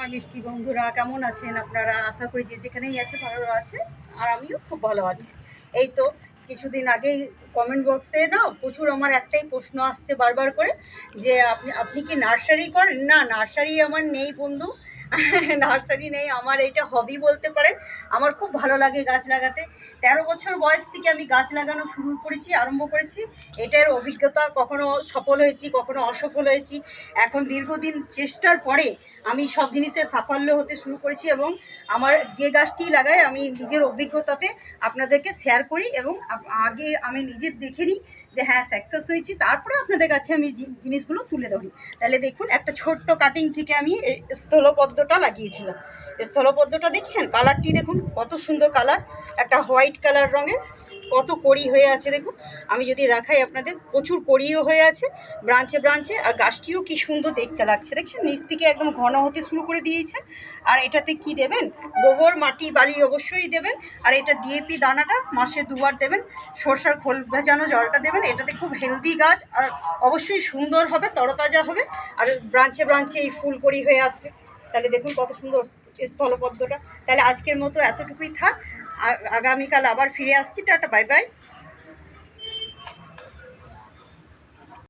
আমার মিষ্টি বন্ধুরা, কেমন আছেন আপনারা? আশা করি যে যেখানেই আছে ভালো আছে। আর আমিও খুব ভালো আছি। এই তো কিছুদিন আগেই কমেন্ট বক্সে না প্রচুর আমার একটাই প্রশ্ন আসছে বারবার করে, যে আপনি আপনি কি নার্সারি করেন? না, নার্সারি আমার নেই বন্ধু। নার্সারি নেই আমার, এটা হবি বলতে পারেন। আমার খুব ভালো লাগে গাছ লাগাতে। 13 বছর বয়স থেকে আমি গাছ লাগানো শুরু করেছি, আরম্ভ করেছি। এটার অভিজ্ঞতা, কখনো সফল হয়েছি, কখনো অসফল হয়েছি। এখন দীর্ঘদিন চেষ্টার পরে আমি সব জিনিসে সাফল্য হতে শুরু করেছি, এবং আমার যে গাছটি লাগাই আমি নিজের অভিজ্ঞতাতে আপনাদেরকে শেয়ার করি, এবং আগে আমি নিজে দেখে নিই যে হ্যাঁ সাকসেস হয়েছি, তারপরে আপনাদের কাছে আমি জিনিসগুলো তুলে ধরি। তাহলে দেখুন, একটা ছোট্ট কাটিং থেকে আমি এই স্থলপদ্মটা লাগিয়েছিলাম। স্থলপদ্মটা দেখছেন, কালারটি দেখুন কত সুন্দর কালার, একটা হোয়াইট কালার রঙের, কত কড়ি হয়ে আছে দেখুন। আমি যদি দেখাই আপনাদের, প্রচুর কড়িও হয়ে আছে ব্রাঞ্চে ব্রাঞ্চে, আর গাছটিও কি সুন্দর দেখতে লাগছে দেখছেন, নিচ থেকে একদম ঘন হতে শুরু করে দিয়েছে। আর এটাতে কি দেবেন? গোবর, মাটি, বালি অবশ্যই দেবেন। আর এটা ডিএপি দানাটা মাসে 2বার দেবেন। সরষার খোল ভেজানো জলটা দেবেন। এটাতে খুব হেলদি গাছ, আর অবশ্যই সুন্দর হবে, তরতাজা হবে, আর ব্রাঞ্চে ব্রাঞ্চে এই ফুলকড়ি হয়ে আসবে। তাহলে দেখুন কত সুন্দর স্থলপদ্মটা। তাহলে আজকের মতো এতটুকুই থাক, আগামীকাল আবার ফিরে আসছি। Tata, bye bye.